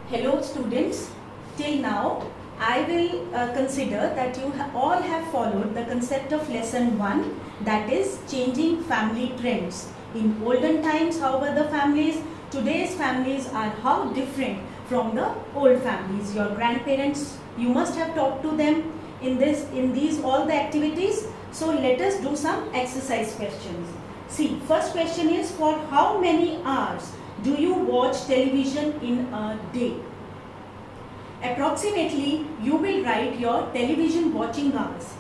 Hello students, till now I will consider that you all have followed the concept of lesson 1, that is changing family trends. In olden times how were the families, today's families are how different from the old families. Your grandparents, you must have talked to them in these all the activities. So let us do some exercise questions. See, first question is, for how many hours do you watch television in a day? Approximately, you will write your television watching hours.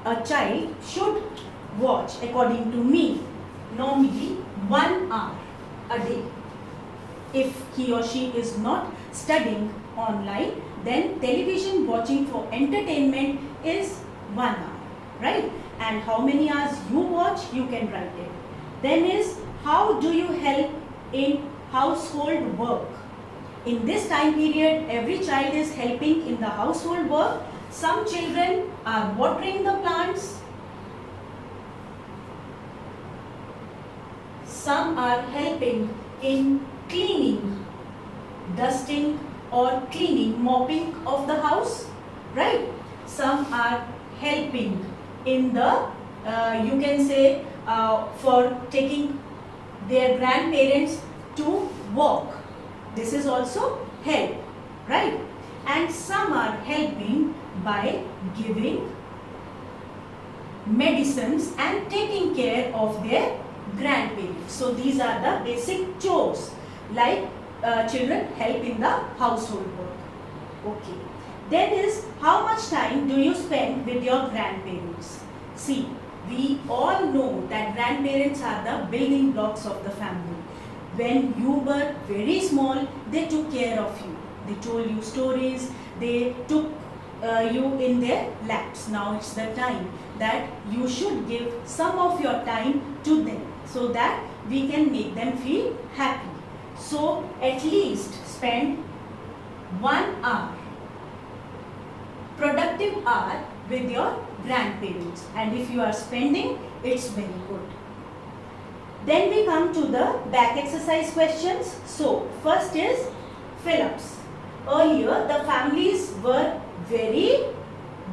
A child should watch, according to me, normally 1 hour a day. If he or she is not studying online, then television watching for entertainment is 1 hour, right? And how many hours you watch, you can write it. Then is, how do you help in household work? In this time period, every child is helping in the household work. Some children are watering the plants. Some are helping in cleaning, dusting or cleaning, mopping of the house, right? Some are helping in the, you can say, for taking their grandparents to walk. This is also help, right? And some are helping by giving medicines and taking care of their grandparents. So these are the basic chores, like children help in the household work. Okay. Then is, how much time do you spend with your grandparents? See, we all know that grandparents are the building blocks of the family. When you were very small, they took care of you. They told you stories. They took you in their laps. Now it's the time that you should give some of your time to them so that we can make them feel happy. So at least spend 1 hour, productive hour with your grandparents. And if you are spending, it's very good. Then we come to the back exercise questions. So, first is fill-ups. Earlier, the families were very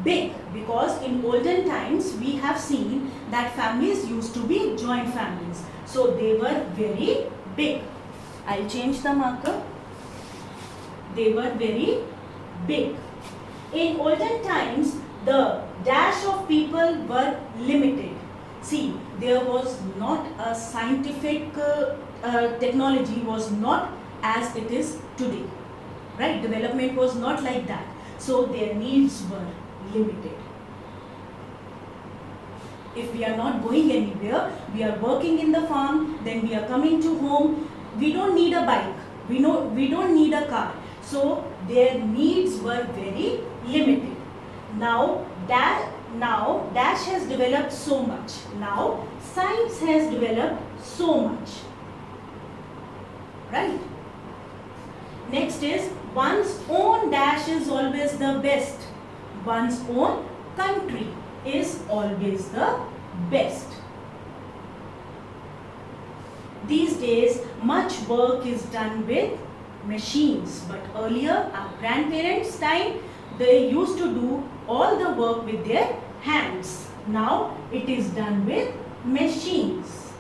big because in olden times, we have seen that families used to be joint families. So, they were very big. I'll change the marker. They were very big. In olden times, the dash of people were limited. See, there was not a scientific technology was not as it is today, right? Development was not like that. So their needs were limited. If we are not going anywhere, we are working in the farm, then we are coming to home, we don't need a bike, we don't need a car. So their needs were very limited. Now Dash has developed so much. Now science has developed so much, right? Next is, one's own dash is always the best. One's own country is always the best. These days, much work is done with machines, but earlier, our grandparents' time, they used to do all the work with their hands. Now it is done with machines.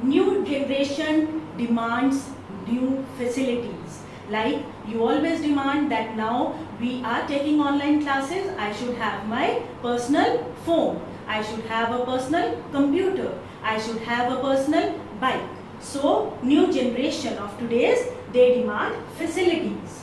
New generation demands new facilities. Like you always demand that now we are taking online classes, I should have my personal phone, I should have a personal computer, I should have a personal bike. So new generation of today's, they demand facilities.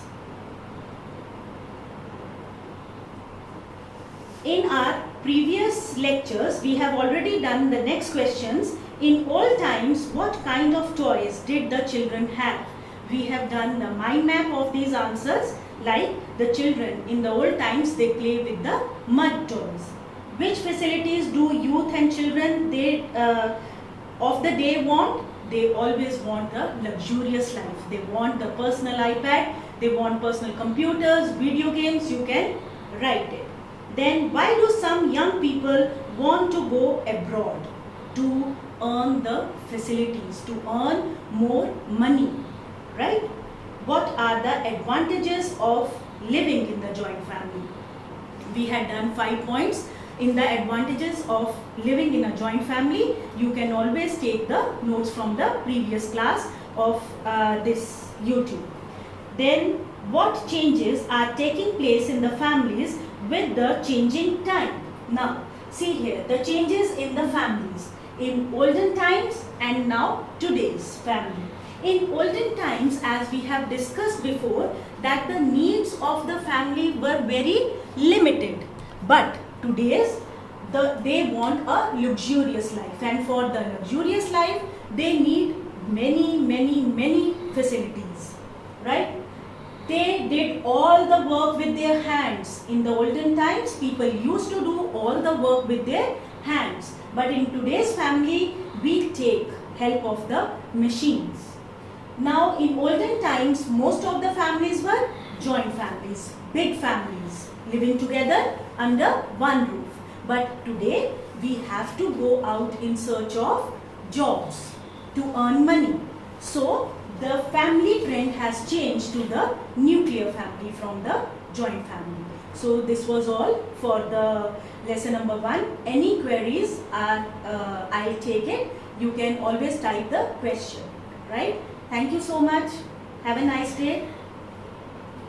In our previous lectures, we have already done the next questions. In old times, what kind of toys did the children have? We have done the mind map of these answers. Like the children in the old times, they play with the mud toys. Which facilities do youth and children of the day want? They always want the luxurious life. They want the personal iPad, they want personal computers, video games, you can write it. Then why do some young people want to go abroad? To earn the facilities, to earn more money, right? What advantages of living in the joint family. We had done 5 points in the advantages of living in a joint family. You can always take the notes from the previous class of this YouTube. Then what changes are taking place in the families with the changing time? Now see here the changes in the families in olden times and now today's family. In olden times, as we have discussed before, that the needs of the family were very limited, but today's they want a luxurious life, and for the luxurious life they need many facilities, right? They did all the work with their hands. In the olden times, people used to do all the work with their hands, but in today's family we take help of the machines. Now in olden times, most of the families were joint families, big families living together under one roof. But today we have to go out in search of jobs to earn money. So the family trend has changed to the nuclear family from the joint family. So this was all for the lesson number 1. Any queries are I'll take it. You can always type the question, right? Thank you so much. Have a nice day.